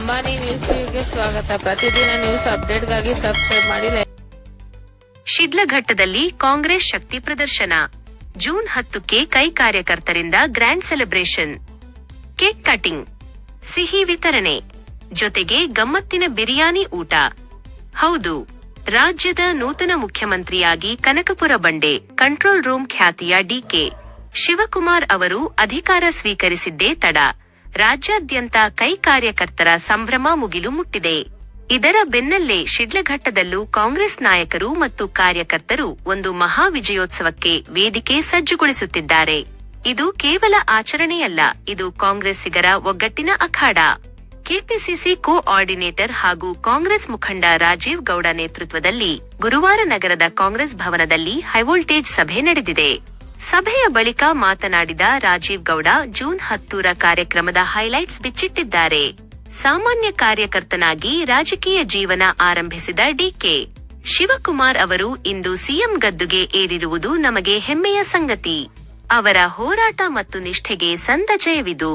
ಅಂಬಾನಿ ನ್ಯೂಸ್ಗೆ ಸ್ವಾಗತ. ಪ್ರತಿದಿನ ನ್ಯೂಸ್ ಅಪ್ಡೇಟ್ಗಾಗಿ ಸಬ್ಸ್ಕ್ರೈಬ್ ಮಾಡಿ. ಶಿಡ್ಲಘಟ್ಟದಲ್ಲಿ ಕಾಂಗ್ರೆಸ್ ಶಕ್ತಿ ಪ್ರದರ್ಶನ. ಜೂನ್ 10ಕ್ಕೆ ಕೈ ಕಾರ್ಯಕರ್ತರಿಂದ ಗ್ರ್ಯಾಂಡ್ ಸೆಲೆಬ್ರೇಷನ್, ಕೇಕ್ ಕಟಿಂಗ್, ಸಿಹಿ ವಿತರಣೆ, ಜೊತೆಗೆ ಗಮ್ಮತ್ತಿನ ಬಿರಿಯಾನಿ ಊಟ. ಹೌದು, ರಾಜ್ಯದ ನೂತನ ಮುಖ್ಯಮಂತ್ರಿಯಾಗಿ ಕನಕಪುರ ಬಂಡೆ ಕಂಟ್ರೋಲ್ ರೂಮ್ ಖ್ಯಾತಿಯ ಡಿಕೆ ಶಿವಕುಮಾರ್ ಅವರು ಅಧಿಕಾರ ಸ್ವೀಕರಿಸಿದ್ದೇ ತಡ. ರಾಜ್ಯಾದ್ಯಂತ ಕೈ ಕಾರ್ಯಕರ್ತರ ಸಂಭ್ರಮ ಮುಗಿಲು ಮುಟ್ಟಿದೆ. ಇದರ ಬೆನ್ನಲ್ಲೇ ಶಿಡ್ಲಘಟ್ಟದಲ್ಲೂ ಕಾಂಗ್ರೆಸ್ ನಾಯಕರು ಮತ್ತು ಕಾರ್ಯಕರ್ತರು ಒಂದು ಮಹಾ ವಿಜಯೋತ್ಸವಕ್ಕೆ ವೇದಿಕೆ ಸಜ್ಜುಗೊಳಿಸುತ್ತಿದ್ದಾರೆ. ಇದು ಕೇವಲ ಆಚರಣೆಯಲ್ಲ, ಇದು ಕಾಂಗ್ರೆಸ್ಸಿಗರ ಒಗ್ಗಟ್ಟಿನ ಅಖಾಡ. ಕೆಪಿಸಿಸಿ ಕೋಆರ್ಡಿನೇಟರ್ ಹಾಗೂ ಕಾಂಗ್ರೆಸ್ ಮುಖಂಡ ರಾಜೀವ್ ಗೌಡ ನೇತೃತ್ವದಲ್ಲಿ ಗುರುವಾರ ನಗರದ ಕಾಂಗ್ರೆಸ್ ಭವನದಲ್ಲಿ ಹೈವೋಲ್ಟೇಜ್ ಸಭೆ ನಡೆದಿದೆ. ಸಭೆಯ ಬಳಿಕ ಮಾತನಾಡಿದ ರಾಜೀವ್ ಗೌಡ, ಜೂನ್ 10ರ ಕಾರ್ಯಕ್ರಮದ ಹೈಲೈಟ್ಸ್ ಬಿಚ್ಚಿಟ್ಟಿದ್ದಾರೆ. ಸಾಮಾನ್ಯ ಕಾರ್ಯಕರ್ತನಾಗಿ ರಾಜಕೀಯ ಜೀವನ ಆರಂಭಿಸಿದ ಡಿಕೆ ಶಿವಕುಮಾರ್ ಅವರು ಇಂದು ಸಿಎಂ ಗದ್ದುಗೆ ಏರಿರುವುದು ನಮಗೆ ಹೆಮ್ಮೆಯ ಸಂಗತಿ. ಅವರ ಹೋರಾಟ ಮತ್ತು ನಿಷ್ಠೆಗೆ ಸಂದ ಜಯವಿದು.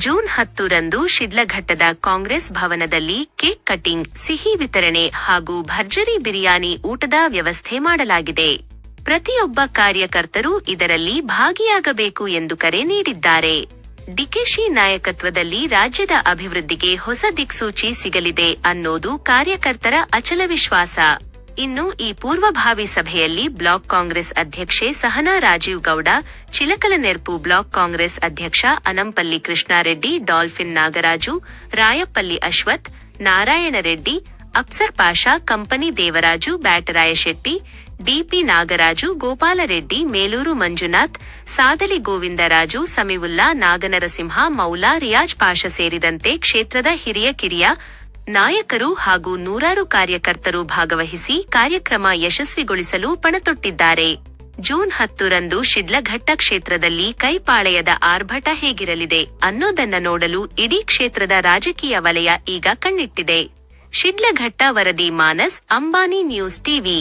ಜೂನ್ 10ರಂದು ಶಿಡ್ಲಘಟ್ಟದ ಕಾಂಗ್ರೆಸ್ ಭವನದಲ್ಲಿ ಕೇಕ್ ಕಟಿಂಗ್, ಸಿಹಿ ವಿತರಣೆ ಹಾಗೂ ಭರ್ಜರಿ ಬಿರಿಯಾನಿ ಊಟದ ವ್ಯವಸ್ಥೆ ಮಾಡಲಾಗಿದೆ. ಪ್ರತಿಯೊಬ್ಬ ಕಾರ್ಯಕರ್ತರು ಇದರಲ್ಲಿ ಭಾಗಿಯಾಗಬೇಕು ಎಂದು ಕರೆ ನೀಡಿದ್ದಾರೆ. ಡಿಕೆಶಿ ನಾಯಕತ್ವದಲ್ಲಿ ರಾಜ್ಯದ ಅಭಿವೃದ್ಧಿಗೆ ಹೊಸ ದಿಕ್ಸೂಚಿ ಸಿಗಲಿದೆ ಅನ್ನೋದು ಕಾರ್ಯಕರ್ತರ ಅಚಲ ವಿಶ್ವಾಸ. ಇನ್ನು ಈ ಪೂರ್ವಭಾವಿ ಸಭೆಯಲ್ಲಿ ಬ್ಲಾಕ್ ಕಾಂಗ್ರೆಸ್ ಅಧ್ಯಕ್ಷೆ ಸಹನಾ ರಾಜೀವ್ ಗೌಡ, ಚಿಲಕಲನೆರ್ಪು ಬ್ಲಾಕ್ ಕಾಂಗ್ರೆಸ್ ಅಧ್ಯಕ್ಷ Anampalli Krishnareddy, dolphin Nagaraju, Rayappalli Ashwath, Narayana Reddy, Apsar Pasha, company Devaraju, Byataraya Shetty, DP Nagaraju, Gopalareddy, Meluru Manjunath, Sadali Govindaraju, Samiulla, Naganarasimha, Maula, Riyaz Pasha ಸೇರಿದಂತೆ ಕ್ಷೇತ್ರದ ಹಿರಿಯ ಕಿರಿಯ ನಾಯಕರು ಹಾಗೂ ನೂರಾರು ಕಾರ್ಯಕರ್ತರು ಭಾಗವಹಿಸಿ ಕಾರ್ಯಕ್ರಮ ಯಶಸ್ವಿಗೊಳಿಸಲು ಪಣತೊಟ್ಟಿದ್ದಾರೆ. ಜೂನ್ 10ರಂದು ಶಿಡ್ಲಘಟ್ಟ ಕ್ಷೇತ್ರದಲ್ಲಿ ಕೈಪಾಳೆಯದ ಆರ್ಭಟ ಹೇಗಿರಲಿದೆ ಅನ್ನೋದನ್ನ ನೋಡಲು ಇಡೀ ಕ್ಷೇತ್ರದ ರಾಜಕೀಯ ವಲಯ ಈಗ ಕಣ್ಣಿಟ್ಟಿದೆ. ಶಿಡ್ಲಘಟ್ಟ ವರದಿ ಮಾನಸ್, ಅಂಬಾನಿ ನ್ಯೂಸ್ ಟಿವಿ.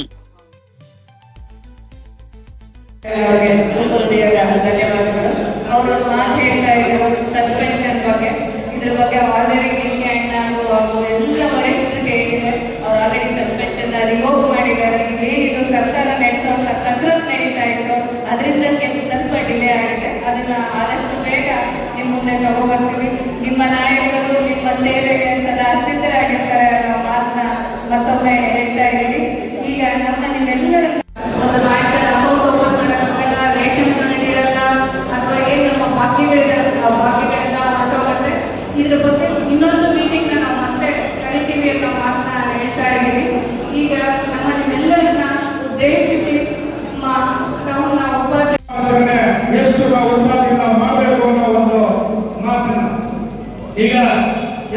ಧನ್ಯವಾದಗಳು. ಅವರು ಮಾತು ಹೇಳ್ತಾ ಇದ್ರು ಸಸ್ಪೆನ್ಷನ್ ಬಗ್ಗೆ, ಇದ್ರ ಬಗ್ಗೆ ಆಲ್ರೆಡಿ ಡಿಕೆ ಅಣ್ಣ ಹಾಗೂ ಎಲ್ಲ ವರಿಷ್ಠರು ಹೇಳಿದೆ. ಅವ್ರು ಆಲ್ರೆಡಿ ಸಸ್ಪೆನ್ಷನ್ ರಿವೋಕ್ ಮಾಡಿದ್ದಾರೆ. ಏನಿದು ಸರ್ಕಾರ ನಡೆಸೋ ಕಸರತ್ತು ನಡೀತಾ ಇತ್ತು, ಅದರಿಂದ ಸ್ವಲ್ಪ ಡಿಲೇ ಆಗಿದೆ. ಅದನ್ನ ಆದಷ್ಟು ಬೇಗ ನಿಮ್ಮ ಮುಂದೆ ತಗೋಬರ್ತೀವಿ. ನಿಮ್ಮ ನಾಯಕರು ನಿಮ್ಮ ಸೇವೆಗೆ ಸದಾ ಸಿದ್ಧರಾಗಿರ್ತಾರೆ ಅನ್ನೋ ಮಾತನ್ನ ಮತ್ತೊಮ್ಮೆ ಹೇಳ್ತಾ ಇದ್ದೀವಿ. ಈಗ ನಮ್ಮ ನಿಮ್ಮೆಲ್ಲರ ಒಂದು ನಾಯಕರ ಅಕೌಂಟ್ ಓಪನ್ ಮಾಡೋಕ್ಕಾಗಲ್ಲ, ರೇಷನ್ ಕಾರ್ಡ್ ಇರಲ್ಲ, ಅಥವಾ ಏನು ನಮ್ಮ ಭಾಗ್ಯಗಳೆಲ್ಲ ಹೊರಟೋಗುತ್ತೆ. ಇದ್ರ ಬಗ್ಗೆ ಇನ್ನೊಂದು ಮೀಟಿಂಗ್ ನಾವು ಮತ್ತೆ ಕರಿತೀವಿ ಅನ್ನೋ ಮಾತನ್ನ ಹೇಳ್ತಾ ಇದ್ದೀವಿ. ಈಗ ನಮ್ಮ ನಿಮ್ಮೆಲ್ಲರನ್ನ ಉದ್ದೇಶಿಸಿ ಟೌನ್ನ ಉಪಾಧ್ಯಕ್ಷ ಎಷ್ಟು ಉತ್ಸಾಹದಿಂದ ಮಾಡಬೇಕು ಅನ್ನೋ ಒಂದು ಮಾತನ್ನ ಈಗ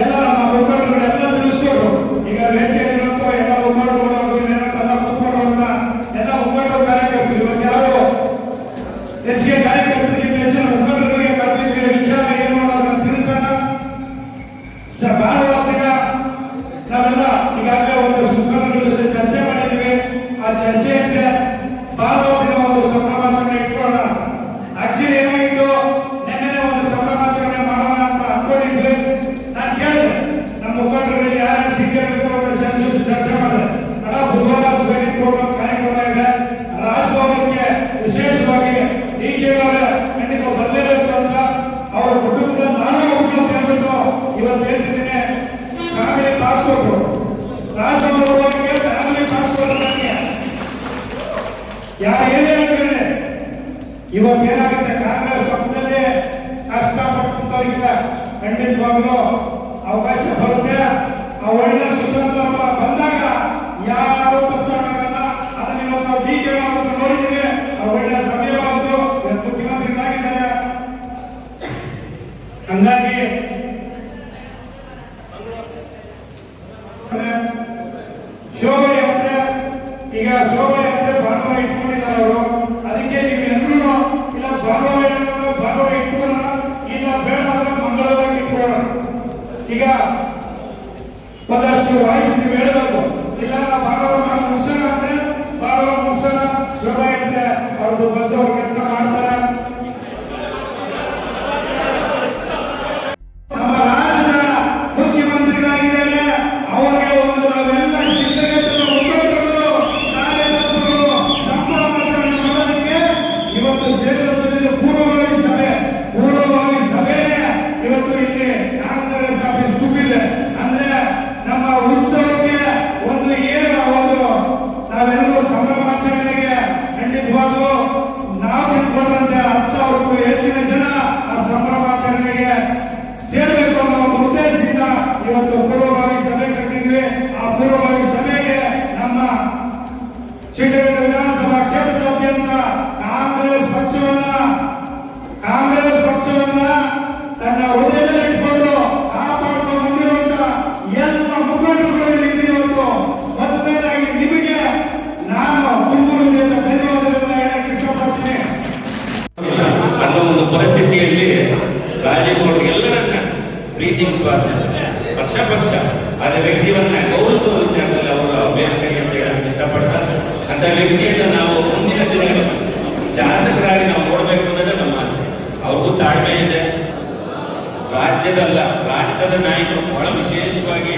ಎಲ್ಲ ನಮ್ಮ ಮುಖಂಡರುಗಳೆಲ್ಲ ತಿಳಿಸ್ಕೊಟ್ರು. ಈಗ ವೇದಿಕೆಯಲ್ಲಿರುವಂತ ಎಲ್ಲ ಮುಖಂಡರುಗಳು ಎಲ್ಲ ಮುಖಂಡರನ್ನ ಎಲ್ಲ ಮುಖಂಡರು ಕಾರ್ಯಕರ್ತರು ಇವತ್ತು ಯಾರು ಹೆಚ್ಚಿಗೆ ಕಾರ್ಯಕರ್ತರಿಗೆ ಹೆಚ್ಚಿನ ಮುಖಂಡರಿಗೆ ಕರೆದಿದ್ವಿ. ವಿಚಾರ ಏನು ಅನ್ನೋದನ್ನ ತಿಳಿಸೋಣ. ಭಾನುವಾರ ದಿನ ನಾವೆಲ್ಲ ಈಗಾಗಲೇ ಒಂದಷ್ಟು ಮುಖಂಡರ ಜೊತೆ ಚರ್ಚೆ ಮಾಡಿದ್ದೀವಿ. ಆ ಚರ್ಚೆಯಿಂದ ಭಾನುವಾರ ದಿನ ಒಂದು ಸಂಭ್ರಮಾಚರಣೆ ಇಟ್ಕೊಳ್ಳೋಣ. ಆಕ್ಚುಲಿ ಏನಾಗಿತ್ತು, ನಿನ್ನೆ ಒಂದು ಸಂಭ್ರಮಾಚರಣೆ ಮಾಡೋಣ ಅಂತ ಅನ್ಕೊಂಡಿದ್ವಿ. ನಾನು ಕೇಳಿದೆ ನಮ್ಮ ಮುಖಂಡರಲ್ಲಿ ಯಾರು ಸಿಕ್ಕಿರಬೇಕು ಅಂತ ಚರ್ಚೆ ಮಾಡಿದೆ. ಬುಧವಾರ ಸ್ವಯಂ ಪ್ರೋಗ್ರಾಮ್ ಕಾರ್ಯಕ್ರಮ ಇದೆ, ರಾಜಭವನಕ್ಕೆ ವಿಶೇಷವಾಗಿ ಡಿಕೆಯವರ ಖಂಡಿತ ಬರಲೇಬೇಕು ಅಂತ ಅವರ ಕುಟುಂಬದ ನಾನು ಹೋಗ್ಬೇಕು ಹೇಳ್ಬಿಟ್ಟು ಇವತ್ತು ಹೇಳ್ತಿದ್ದೀನಿ. ಫ್ಯಾಮಿಲಿ ಪಾಸ್ಪೋರ್ಟ್ ರಾಜಭವನಕ್ಕೆ ಫ್ಯಾಮಿಲಿ ಪಾಸ್ಪೋರ್ಟ್ ನನಗೆ ಯಾರು ಏನೇ ಹೇಳ್ತಾರೆ. ಇವತ್ತು ಏನಾಗುತ್ತೆ, ಕಾಂಗ್ರೆಸ್ ಪಕ್ಷದಲ್ಲಿ ಕಷ್ಟಪಟ್ಟವರಿಗೆ ಖಂಡಿತವಾಗಲೂ ಅವಕಾಶ ಬರುತ್ತೆ. ಆ ಒಳ್ಳೆ ಸುಸಂದರ್ಭ ಬಂದಾಗ ಯಾರು ಪಕ್ಷ ಆಗಲ್ಲ. ಅದನ್ನ ಇವತ್ತು ನಾವು ಡಿಕೆ ನೋಡಿದ್ದೀವಿ. ಆ ಒಳ್ಳೆ ಸಮಯ ಬಂತು, ಮುಖ್ಯಮಂತ್ರಿಗಳಾಗಿದ್ದಾರೆ. ಹಂಗಾಗಿ ಶೋಭಾಯಾತ್ರೆ, ಈಗ ಶೋಭಾಯಾತ್ರೆ ಭಾನುವಾರ ಇಟ್ಕೊಂಡಿದ್ದಾರೆ ಅವರು. ಅದಕ್ಕೆ ನೀವೆಲ್ಲರೂ ಇಲ್ಲ ಭಾನುವಾರ ಇಟ್ಕೊಳ್ಳೋಣ, ಇಲ್ಲ ಬೇಡ ಅಂದ್ರೆ ಮಂಗಳವಾರ ಇಟ್ಕೊಳ್ಳೋಣ. ಈಗ ಒಂದಷ್ಟು ವಾಯ್ಸ್ ನೀವು ಹೇಳಬೇಕು. ಇಲ್ಲ ಭಾನುವಾರ ಮುಗಿಸೋಣ ಅಂದ್ರೆ ಭಾನುವಾರ ಮುಗಿಸೋಣ. ಶೋಭಾಯಾತ್ರೆ ಅವ್ರದ್ದು ಬಂದು ಕೆಲಸ ಮಾಡ್ತಾರೆ. ನಮ್ಮ ರಾಜ್ಯದ ಮುಖ್ಯಮಂತ್ರಿಗಳ ಪ್ರೀತಿ ವಿಶ್ವಾಸದಿಂದ ಪಕ್ಷ ಆದ ವ್ಯಕ್ತಿಯನ್ನ ಗೌರವಿಸುವ ವಿಚಾರದಲ್ಲಿ ಅವರು ಅಭ್ಯರ್ಥಿ ಅಂತ ಹೇಳಕ್ಕೆ ಇಷ್ಟಪಡ್ತಾರೆ. ಅಂತ ವ್ಯಕ್ತಿಯಿಂದ ನಾವು ಮುಂದಿನ ದಿನಗಳಲ್ಲಿ ಶಾಸಕರಾಗಿ ನಾವು ನೋಡಬೇಕು ಅನ್ನೋದೇ ನಮ್ಮ ಆಸೆ. ಅವ್ರಿಗೂ ತಾಳ್ಮೆ ಇದೆ. ರಾಜ್ಯದಲ್ಲ, ರಾಷ್ಟ್ರದ ನಾಯಕರು ಬಹಳ ವಿಶೇಷವಾಗಿ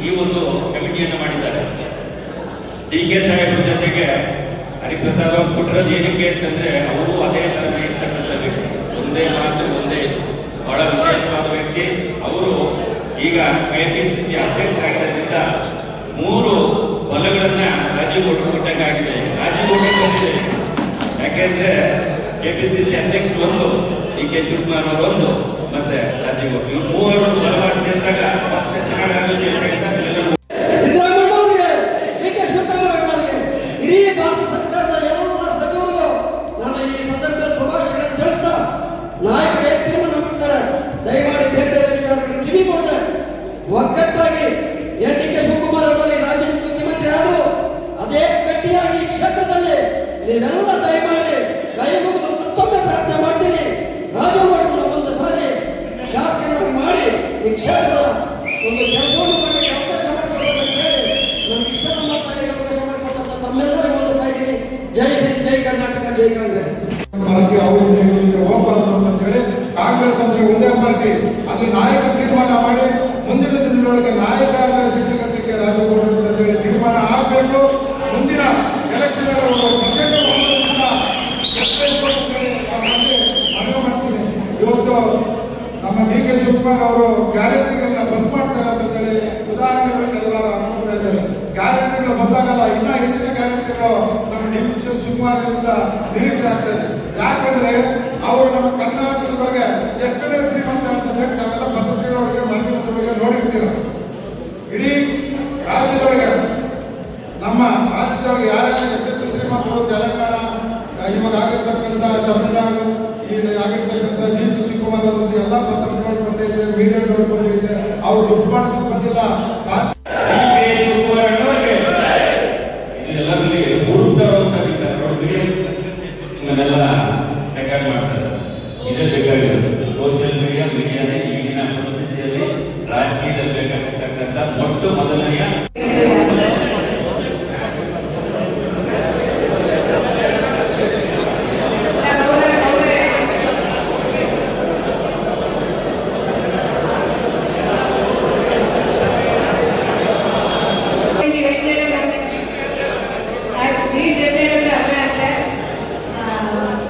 ಈ ಒಂದು ಕಮಿಟಿಯನ್ನು ಮಾಡಿದ್ದಾರೆ. ಡಿ.ಕೆ. ಸಾಹೇಬ್ರ ಜೊತೆಗೆ ಹರಿಪ್ರಸಾದ್ ಅವ್ರು ಕೊಟ್ಟಿರೋದು ಏನಕ್ಕೆ ಅಂತಂದ್ರೆ ಅವರು ಅದೇ ತರನೇ ಇರ್ತಕ್ಕಂಥ ವ್ಯಕ್ತಿ, ಒಂದೇ ಮಾತು ಒಂದೇ ಇದು, ಬಹಳ ವಿಶೇಷವಾದ ವ್ಯಕ್ತಿ. ಅವರು ಈಗ KPCC ಅಧ್ಯಕ್ಷರಾಗಿರೋದ್ರಿಂದ 3 ಹೊಲಗಳನ್ನ ರಾಜೀವ್ ಗೌಡ್ರು ಕೊಟ್ಟಂಗಾಗಿದೆ. ರಾಜೀವ್ ಗೌಡ್ರು ಬಂದಿದೆ, ಯಾಕೆಂದ್ರೆ KPCC ಅಧ್ಯಕ್ಷರು 1, ಡಿ.ಕೆ. ಶಿವಕುಮಾರ್ ಅವರು 1, ಮತ್ತೆ ರಾಜೀವ್ ಗೌಡ್ರು, ಇವ್ರು 3 ಬಲವಾದ ಕ್ಷೇತ್ರಗ ಪಕ್ಷ ಚೆನ್ನಾಗಿ ಇಡೀ ಭಾರತ ಸರ್ಕಾರದ ಎಲ್ಲ ಸಚಿವರಿಗೂ ನಾನು ಈ ಸಂದರ್ಭದಲ್ಲಿ ಶುಭಾಶಯಗಳನ್ನು ತಿಳಿಸ್ತಾ, ನಾಯಕರೇ ತೀರ್ಮಾನ ಮಾಡ್ತಾರೆ, ದಯಮಾಡಿ ಬೇರೆ ಬೇರೆ ವಿಚಾರಗಳು ಕಿವಿ ಕೊಡದೆ ಒಗ್ಗಟ್ಟಾಗಿ ಡಿ.ಕೆ. ಶಿವಕುಮಾರ್ ಅವರಿಗೆ ರಾಜ್ಯದ ಮುಖ್ಯಮಂತ್ರಿ ಆದರೂ ಅದೇ ಗಟ್ಟಿಯಾಗಿ ಈ ಕ್ಷೇತ್ರದಲ್ಲಿ ನೀವೆಲ್ಲ ದಯಮಾಡಿ ಕೈ ಮುಗಿದು ಮತ್ತೊಮ್ಮೆ ಪ್ರಾರ್ಥನೆ ಮಾಡ್ತೀನಿ. ರಾಜಗೌಡರನ್ನು ಒಂದು ಸಾರಿ ಶಾಸಕರಾಗಿ ಮಾಡಿ ಈ ಕ್ಷೇತ್ರದ ಒಂದು ಕೆಲಸವನ್ನು ಮಾಡಲಿಕ್ಕೆ ಅವಕಾಶ ಮಾಡಿಕೊಡಬೇಕು ಅಂತ ಹೇಳಿ ನನಗೆ ಇಷ್ಟನ್ನು ಮಾತಾಡಲಿಕ್ಕೆ ಅವಕಾಶ ಮಾಡಿಕೊಟ್ಟಂತ ತಮ್ಮೆಲ್ಲರಿಗೂ ಒಂದು ಸಾರಿ ಜೈ ಹಿಂದ್, ಜೈ ಕರ್ನಾಟಕ, ಜೈ ಕಾಂಗ್ರೆಸ್. ಹೋಗಬಾರ್ದು ಅಂತೇಳಿ ಕಾಂಗ್ರೆಸ್ ಅಂದ್ರೆ ಒಂದೇ ಪಾರ್ಟಿ, ಅಲ್ಲಿ ನಾಯಕ ತೀರ್ಮಾನ ಮಾಡಿ ಮುಂದಿನ ದಿನದೊಳಗೆ ನಾಯಕ ಸಿಟ್ಟಿಗೆ ರಾಜಗೌಡರು ಅಂತೇಳಿ ತೀರ್ಮಾನ ಆಗಬೇಕು. ಮುಂದಿನ ಎಲೆಕ್ಷನ್ ಇವತ್ತು ನಮ್ಮ ಡಿ.ಕೆ. ಶಿವಕುಮಾರ್ ಅವರು ಗ್ಯಾರಂಟಿಗಳನ್ನ ಬಂದ್ ಮಾಡ್ತಾರೆ ಅಂತೇಳಿ ಉದಾಹರಣೆಗಳನ್ನೆಲ್ಲ ನೋಡ್ತಾ ಇದ್ದಾರೆ. ಗ್ಯಾರಂಟಿಗಳು ಬಂದಾಗಲ್ಲ, ಇನ್ನೂ ಹೆಚ್ಚಿನ ಗ್ಯಾರಂಟಿಗಳು ನಮ್ಮ ಡಿ.ಕೆ. ಶಿವಕುಮಾರ್ ಅವರಿಂದ ನಿರೀಕ್ಷೆ ಆಗ್ತದೆ. ಯಾಕಂದ್ರೆ ಅವರು ನಮ್ಮ ಕರ್ನಾಟಕದೊಳಗೆ ಎಷ್ಟನೇ ಶ್ರೀಮಂತ ಅಂತಂದ್ರೆ ನಾವೆಲ್ಲ ಪತ್ರಿಕೆಗಳೊಳಗೆ ಮಾಧ್ಯಮದೊಳಗೆ ನೋಡಿರ್ತೀರ. ಇಡೀ ರಾಜ್ಯದೊಳಗೆ ನಮ್ಮ ರಾಜ್ಯದೊಳಗೆ ಯಾರ್ಯಾರು ಎಷ್ಟೆಷ್ಟು ಶ್ರೀಮಂತರು, ತೆಲಂಗಾಣ, ಇವಾಗ ಆಗಿರ್ತಕ್ಕಂಥ ತಮಿಳುನಾಡು, ಈಗ ಆಗಿರ್ತಕ್ಕಂಥ ಡಿ.ಕೆ. ಶಿವಕುಮಾರ್ ಅವರು ಎಲ್ಲ ಪತ್ರಿಕೆಗಳು ಬಂದಿದೆ, ಮೀಡಿಯಾಗಳು ಬಂದಿದೆ. ಅವ್ರು ದುಡ್ಡು ಮಾಡೋದಕ್ಕೆ ಬಂದಿಲ್ಲ. ಇದೆಲ್ಲರಲ್ಲಿ ಹುಡುಕ್ತಾರಂತ ವಿಚಾರಗಳು ನಿಮ್ಮನ್ನೆಲ್ಲ ರೆಕಾರ್ಡ್ ಮಾಡ್ತಾರೆ. ಇದೇ ಬೇಕಾಗಿರೋದು ಸೋಷಿಯಲ್ ಮೀಡಿಯಾನೇ ಈಗಿನ ಪರಿಸ್ಥಿತಿಯಲ್ಲಿ ರಾಜಕೀಯದಲ್ಲಿ ಬೇಕಾಗಿರ್ತಕ್ಕಂಥ ಮೊದಲನೆಯ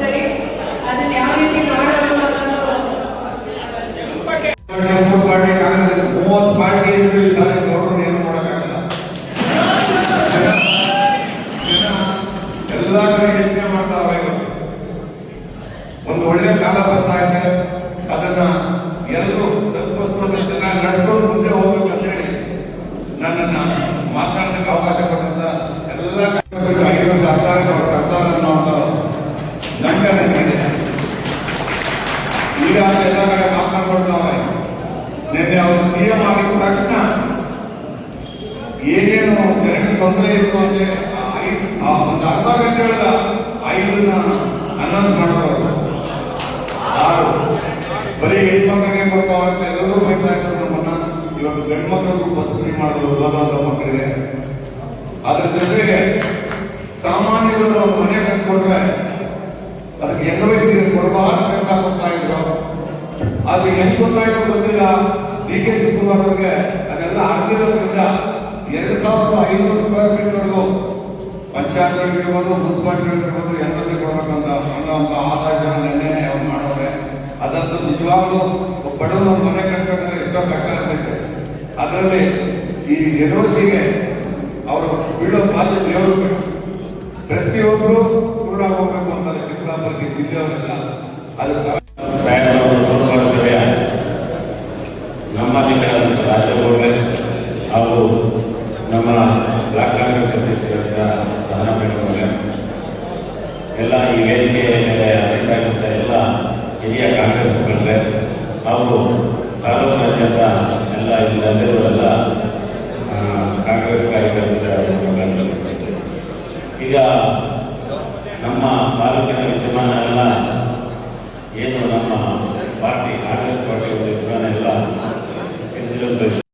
ಸರಿ, ಅದನ್ನ ಯಾವ ರೀತಿ ಮಾಡೋದು ಪಾರ್ಟಿ ಕಾಂಗ್ರೆಸ್ 30 ಪಾರ್ಟಿ ಇದ್ರು ಈ ಸಾರಿ ನೋಡ್ರು ಏನು ಮಾಡೋಕ್ಕಾಗಲ್ಲ. ಎಲ್ಲ ಕಡೆ ಯೋಚನೆ ಮಾಡ್ತಾವೆ. ಒಂದು ಒಳ್ಳೆ ಕಾಲ ಬರ್ತಾ ಇದೆ, ಅದನ್ನ ಎಲ್ಲರೂ ತಪ್ಪಿಸ್ಕೊಂಡು ಚೆನ್ನಾಗಿ ನಡ್ಕೊಂಡು ಮುಂದೆ ಹೋಗ್ಬೇಕು ಅಂತ ಹೇಳಿ ನನ್ನನ್ನ ಮಾತನಾಡಲಿಕ್ಕೆ ಅವಕಾಶ ಕೊಟ್ಟಂತ ಎಲ್ಲ ಕರ್ತಾರ ಗಂಟೆ ಈಗ ಎಲ್ಲ ಕಡೆ ಮಾತನಾಡ್ಕೊಳ್ತಾವೆ. ನಿನ್ನೆ ಅವರು CM ಆಗಿದ ತಕ್ಷಣ ಏನೇನು ಜನರಿಗೆ ತೊಂದರೆ ಇತ್ತು ಅಂದ್ರೆ ಒಂದು ಅರ್ಧ ಗಂಟೆ ಒಳಗ 5 ಅನೌನ್ಸ್ ಮಾಡೋರು. ಯಾರು ಬರೀ ಹೆಣ್ಮಕ್ಳಿಗೆ ಕೊಡ್ತಾವ ಅಂತ ಎಲ್ಲರೂ ಬೈತಾ ಇದ್ರು ನಮ್ಮನ್ನ. ಇವತ್ತು ಗಂಡು ಮಕ್ಕಳಿಗೂ ಬಸ್ ಫ್ರೀ ಮಾಡೋದು ಓದೋದ ಮಕ್ಕಳಿಗೆ. ಅದ್ರ ಜೊತೆಗೆ ಸಾಮಾನ್ಯರು ಮನೆ ಕಟ್ಕೊಂಡ್ರೆ ಅದಕ್ಕೆ NOC ಕೊಡಬಾರ್ದು ಕೆಲಸ ಕೊಡ್ತಾ ಇದ್ರು. ಅದು ಹೆಂಗ್ ಗೊತ್ತಾಯ್ತು ಗೊತ್ತಿಲ್ಲ. ಡಿ.ಕೆ. ಶಿವಕುಮಾರ್ ಅವರಿಗೆ ಅದೆಲ್ಲ ಆಗಿರೋದ್ರಿಂದ 2500 ಸ್ಕ್ವೇರ್ ಫೀಟ್ ವರೆಗೂ ಪಂಚಾಯತ್ಗಳಿರ್ಬೋದು, ಮುನ್ಸಿಪಾಲಿಟಿಗಳಿರ್ಬೋದು NOC ಕೊಡಬೇಕಂತ ಅನ್ನೋಂಥ ಆದಾಯ ನೆನ್ನೆ ಅವ್ರು ಮಾಡೋರೆ. ಅದಂತೂ ನಿಜವಾಗ್ಲೂ ಬಡವರು ಮನೆ ಕಟ್ಕೊಂಡ್ರೆ ಎಷ್ಟೋ ಕಷ್ಟ ಆಗ್ತೈತೆ. ಅದರಲ್ಲಿ ಈ NOCಗೆ ಅವರು ಬೀಳೋ ಬಾಧ್ಯ ದೇವರು ಪ್ರತಿಯೊಬ್ಬರು ಕೂಡ ಹೋಗ್ಬೇಕು ಅಂತ ಚಿಕ್ಕಬಳ್ಳಾಪುರಕ್ಕೆ ದಿವ್ಯವರೆಲ್ಲ ಅದು ನಮ್ಮ ಜಿಲ್ಲೆಯಾದಂಥ ರಾಜಗೌಡ್ರೆ ಹಾಗೂ ನಮ್ಮ ಬ್ಲಾಕ್ ಕಾಂಗ್ರೆಸ್ ಅಧ್ಯಕ್ಷರಾದ ಸಹನಾ ಮೇಡಮ್ ಅವರೇ, ಎಲ್ಲ ಈ ವೇದಿಕೆಯ ಮೇಲೆ ಅಸಂಖ್ಯಾತ ಎಲ್ಲ ಹಿರಿಯ ಕಾಂಗ್ರೆಸ್ ಮುಖಂಡರೆ ಹಾಗೂ ತಾಲೂಕಿನಾದ್ಯಂತ ಎಲ್ಲ ಇಲ್ಲಿರುವಲ್ಲ ಕಾಂಗ್ರೆಸ್ ಕಾರ್ಯಕರ್ತರು. ಈಗ ನಮ್ಮ ತಾಲೂಕಿನ ವಿದ್ಯಮಾನ ಎಲ್ಲ ಏನು ನಮ್ಮ ಪಾರ್ಟಿ ಕಾಂಗ್ರೆಸ್ ಪಾರ್ಟಿ ವಿದ್ಯಮಾನ ಎಲ್ಲ ಸಂತೋಷ.